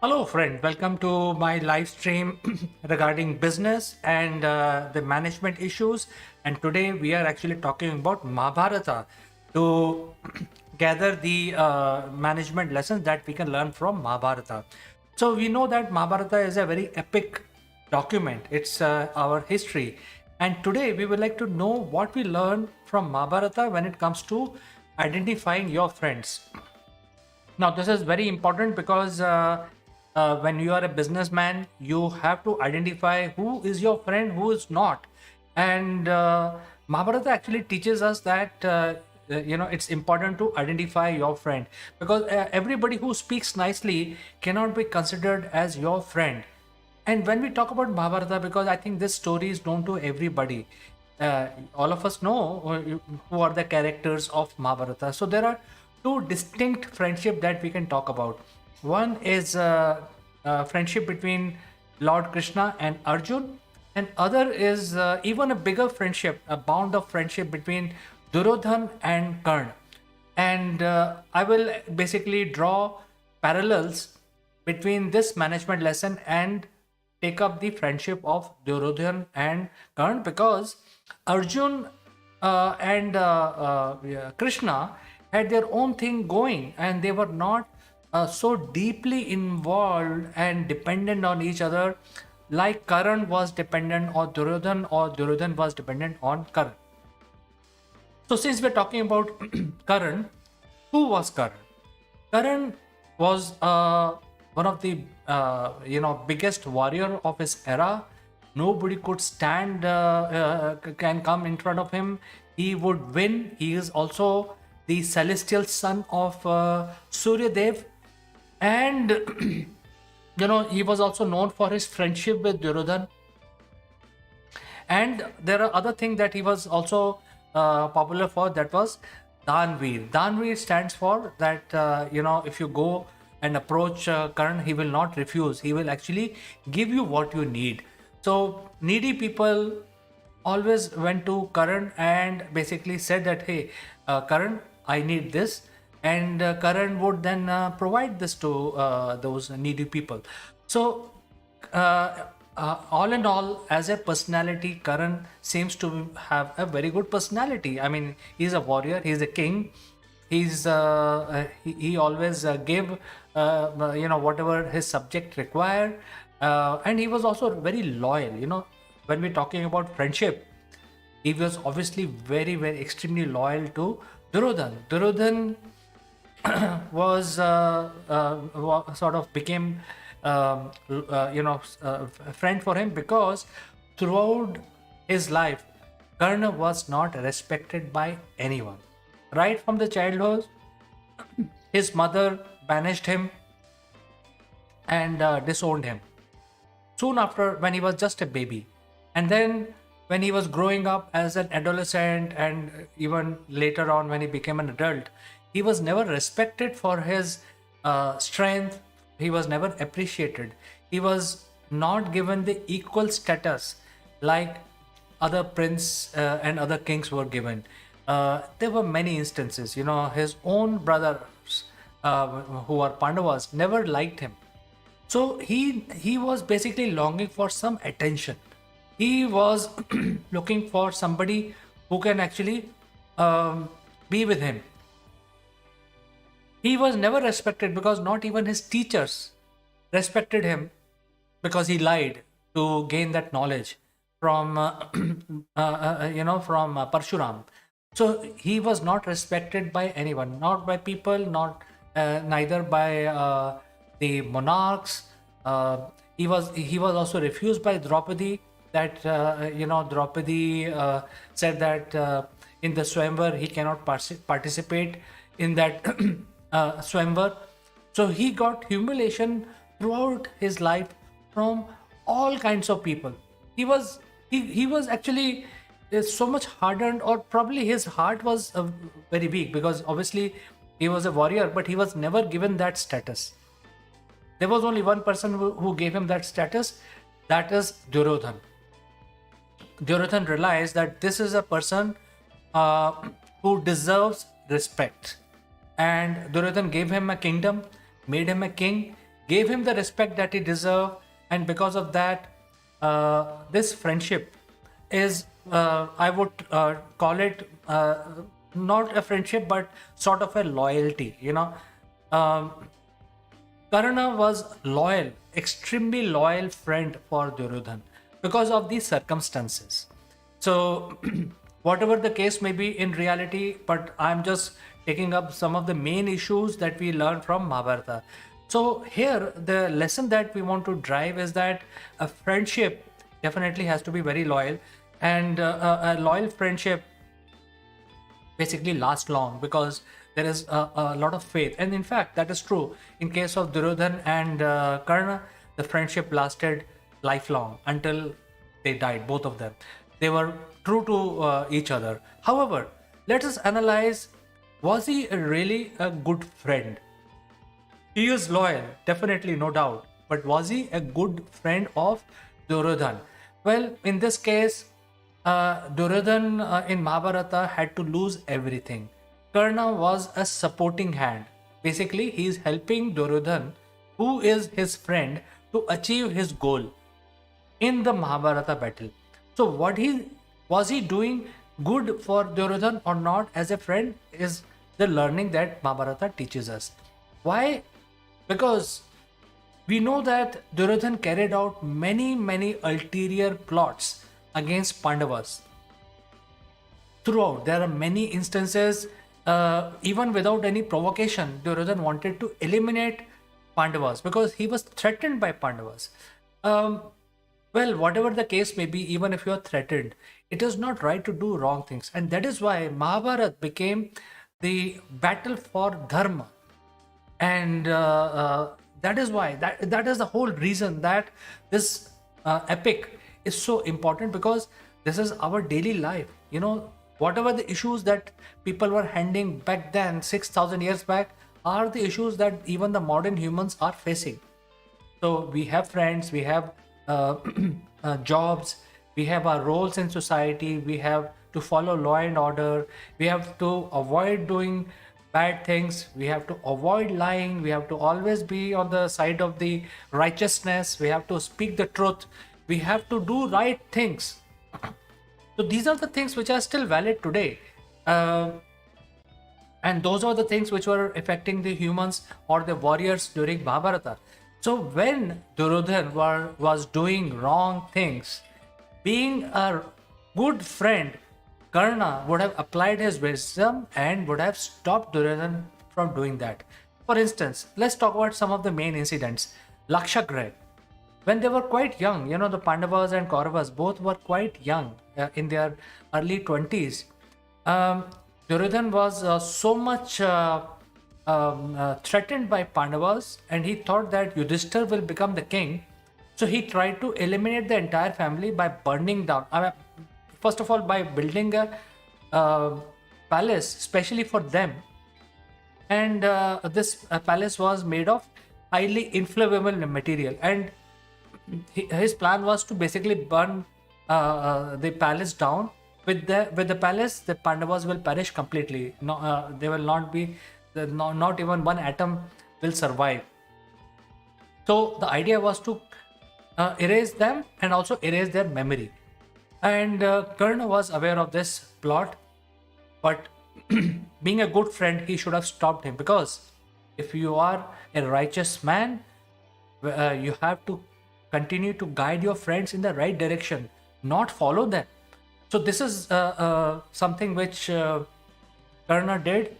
Hello, friend. Welcome to my live stream regarding business and the management issues. And today we are actually talking about Mahabharata to gather the management lessons that we can learn from Mahabharata. So we know that Mahabharata is a very epic document. It's our history. And today we would like to know what we learn from Mahabharata when it comes to identifying your friends. Now, this is very important because when you are a businessman, you have to identify who is your friend, who is not. And Mahabharata actually teaches us that it's important to identify your friend because everybody who speaks nicely cannot be considered as your friend. And when we talk about Mahabharata, because I think this story is known to everybody, all of us know who are the characters of Mahabharata. So there are two distinct friendship that we can talk about. One is friendship between Lord Krishna and Arjun, and other is even a bigger friendship, a bond of friendship between Duryodhan and Karna. And I will basically draw parallels between this management lesson and take up the friendship of Duryodhan and Karna because Arjun and Krishna had their own thing going and they were not so deeply involved and dependent on each other like Karan was dependent on Duryodhan or Duryodhan was dependent on Karan. So since we're talking about Karan, who was Karan? Karan was one of the biggest warrior of his era. Nobody could stand can come in front of him. He would win. He is also the celestial son of Surya Dev, and he was also known for his friendship with Duryodhan. And there are other things that he was also popular for. That was Danveer. Danveer stands for that. If you go and approach Karan, he will not refuse. He will actually give you what you need. So needy people always went to Karan and basically said that, hey, Karan, I need this. And Karan would then provide this to those needy people. So all in all, as a personality, Karan seems to have a very good personality. I mean, he's a warrior, he's a king. He always gave whatever his subject required, and he was also very loyal. When we're talking about friendship, he was obviously very, very extremely loyal to Duryodhan. Duryodhan sort of became a friend for him because throughout his life, Karna was not respected by anyone. Right from the childhood, his mother banished him and disowned him. Soon after, when he was just a baby, and then when he was growing up as an adolescent, and even later on when he became an adult, he was never respected for his strength. He was never appreciated. He was not given the equal status like other prince and other kings were given. There were many instances. His own brothers, who are Pandavas, never liked him. So he was basically longing for some attention. He was looking for somebody who can actually be with him. He was never respected because not even his teachers respected him because he lied to gain that knowledge from Parshuram. So he was not respected by anyone, not by people, not neither by the monarchs. He was also refused by Draupadi. That Draupadi said that in the Swayamvar he cannot participate in that Swayamvar. So he got humiliation throughout his life from all kinds of people. He was actually so much hardened, or probably his heart was very weak because obviously he was a warrior, but he was never given that status. There was only one person who gave him that status, that is Duryodhan. Duryodhan realized that this is a person who deserves respect. And Duryodhan gave him a kingdom, made him a king, gave him the respect that he deserved, and because of that, this friendship is, I would call it, not a friendship but sort of a loyalty. Um, Karna was loyal, extremely loyal friend for Duryodhan because of these circumstances. So, whatever the case may be in reality, but I'm just taking up some of the main issues that we learned from Mahabharata. So, here the lesson that we want to drive is that a friendship definitely has to be very loyal, and a loyal friendship basically last long because there is a lot of faith. And in fact, that is true in case of Duryodhan and Karna. The friendship lasted lifelong until they died, both of them. They were true to each other. However, let us analyze, was he really a good friend? He is loyal, definitely, no doubt. But was he a good friend of Duryodhan? Well, in this case, Duryodhan in Mahabharata had to lose everything. Karna was a supporting hand. Basically, he is helping Duryodhan, who is his friend, to achieve his goal in the Mahabharata battle. So, what he was he doing good for Duryodhan or not as a friend is the learning that Mahabharata teaches us. Why? Because we know that Duryodhan carried out many ulterior plots against Pandavas. Throughout, there are many instances, even without any provocation, Duryodhan wanted to eliminate Pandavas because he was threatened by Pandavas. Um, well, whatever the case may be, even if you are threatened, it is not right to do wrong things. And that is why Mahabharata became the battle for Dharma. And that is why, that is the whole reason that this epic is so important, because this is our daily life. Whatever the issues that people were handling back then, 6,000 years back, are the issues that even the modern humans are facing. So we have friends, we have jobs, we have our roles in society, we have to follow law and order, we have to avoid doing bad things, we have to avoid lying, we have to always be on the side of the righteousness, we have to speak the truth, we have to do right things. So these are the things which are still valid today. And those are the things which were affecting the humans or the warriors during Mahabharata. So when Duryodhan was doing wrong things, being a good friend, Karna would have applied his wisdom and would have stopped Duryodhan from doing that. For instance, let's talk about some of the main incidents. Lakshagraha. When they were quite young, the Pandavas and Kauravas both were quite young, in their early 20s. Duryodhan was so much threatened by Pandavas, and he thought that Yudhishthir will become the king. So he tried to eliminate the entire family by burning down. First of all, by building a palace specially for them. And this palace was made of highly inflammable material. And his plan was to basically burn the palace down. With the palace, the Pandavas will perish completely. No, they will not be. Not even one atom will survive. So the idea was to erase them and also erase their memory. And Karna was aware of this plot, but being a good friend, he should have stopped him, because if you are a righteous man, you have to continue to guide your friends in the right direction, not follow them. So this is something which Karna did.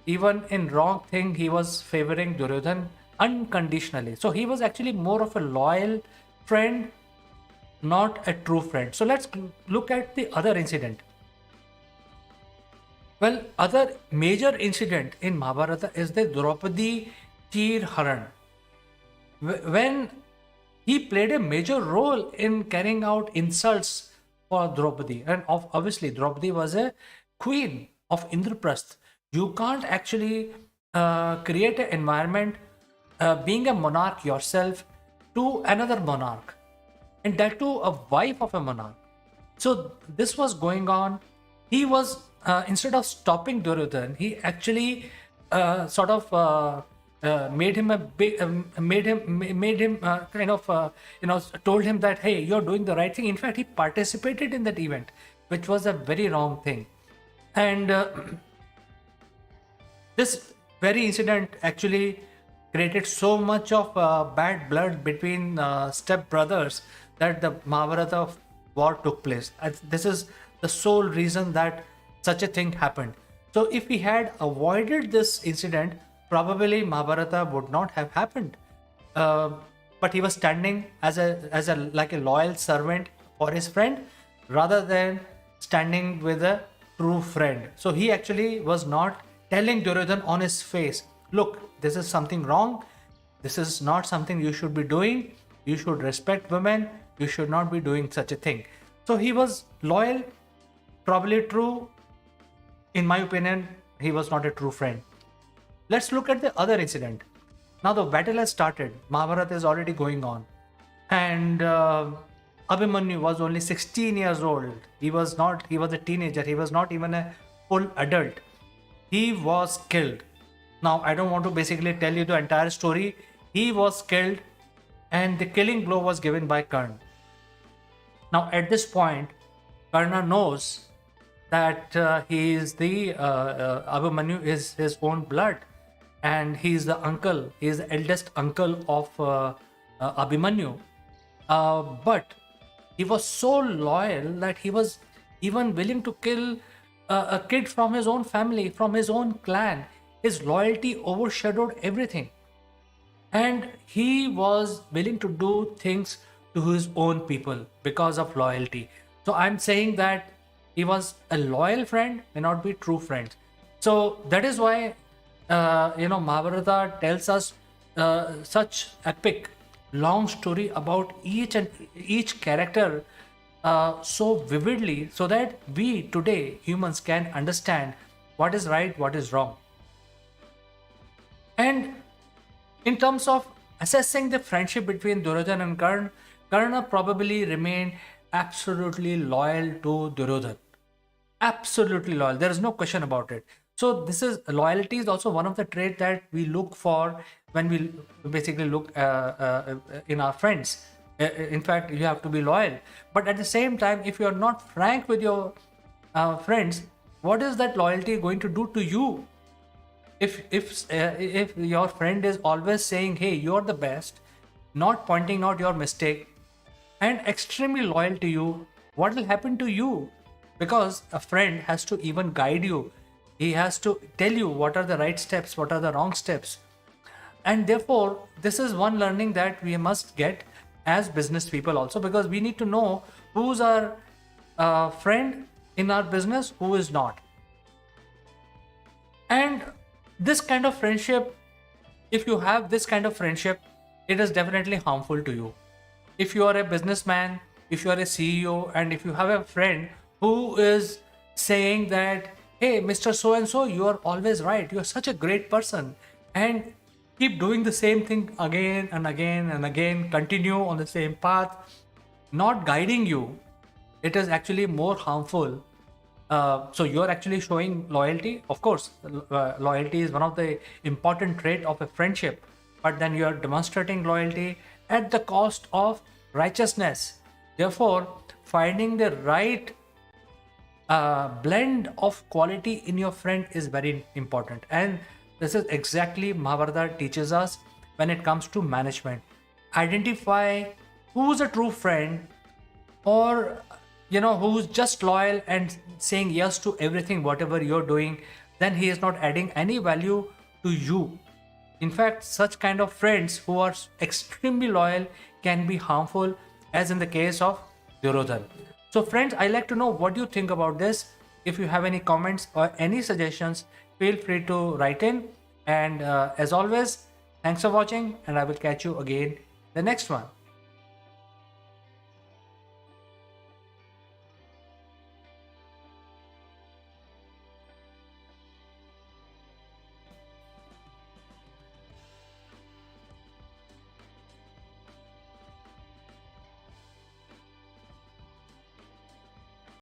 Even in wrong thing, he was favoring Duryodhan unconditionally. So he was actually more of a loyal friend, not a true friend. So let's look at the other incident. Well, other major incident in Mahabharata is the Draupadi Cheer Haran. When he played a major role in carrying out insults for Draupadi. And obviously, Draupadi was a queen of Indraprasth. You can't actually create an environment, being a monarch yourself, to another monarch, and that too a wife of a monarch. So this was going on. He was, instead of stopping Duryodhan, he actually made him a big, made him kind of, told him that, hey, you're doing the right thing. In fact, he participated in that event, which was a very wrong thing. And this very incident actually created so much of bad blood between step brothers that the Mahabharata war took place. This is the sole reason that such a thing happened. So if we had avoided this incident, probably Mahabharata would not have happened. But he was standing as a like a loyal servant for his friend, rather than standing with a true friend. So he actually was not telling Duryodhan on his face, look, this is something wrong. This is not something you should be doing. You should respect women. You should not be doing such a thing. So he was loyal, probably true. In my opinion, he was not a true friend. Let's look at the other incident. Now the battle has started. Mahabharata is already going on. And Abhimanyu was only 16 years old. He was a teenager. He was not even a full adult. He was killed. Now, I don't want to basically tell you the entire story. He was killed, and the killing blow was given by Karna. Now, at this point, Karna knows that he is the Abhimanyu is his own blood, and he is the uncle. He is the eldest uncle of Abhimanyu. But he was so loyal that he was even willing to kill a kid from his own family, from his own clan. His loyalty overshadowed everything. And he was willing to do things to his own people because of loyalty. So I'm saying that he was a loyal friend, may not be true friend. So that is why, Mahabharata tells us such epic, long story about each character so vividly, so that we today humans can understand what is right, what is wrong. And in terms of assessing the friendship between Duryodhan and Karna, Karna probably remained absolutely loyal to Duryodhan. Absolutely loyal. There is no question about it. So loyalty is also one of the traits that we look for when we basically look in our friends. In fact, you have to be loyal. But at the same time, if you are not frank with your friends, what is that loyalty going to do to you? If your friend is always saying, hey, you're the best, not pointing out your mistake, and extremely loyal to you, what will happen to you? Because a friend has to even guide you. He has to tell you what are the right steps, what are the wrong steps. And therefore, this is one learning that we must get as business people also, because we need to know who's our friend in our business, who is not. And this kind of friendship, if you have this kind of friendship, it is definitely harmful to you. If you are a businessman, if you are a CEO, and if you have a friend who is saying that, hey, Mr. So-and-so, you are always right. You are such a great person. And keep doing the same thing again and again and again, continue on the same path, not guiding you, it is actually more harmful. So you're actually showing loyalty. Of course, loyalty is one of the important traits of a friendship, but then you're demonstrating loyalty at the cost of righteousness. Therefore, finding the right blend of quality in your friend is very important. And this is exactly Mahabharata teaches us when it comes to management. Identify who's a true friend, or who's just loyal and saying yes to everything whatever you're doing. Then he is not adding any value to you. In fact, such kind of friends who are extremely loyal can be harmful, as in the case of Duryodhan. So friends, I like to know what you think about this. If you have any comments or any suggestions, feel free to write in. And as always, thanks for watching, and I will catch you again the next one.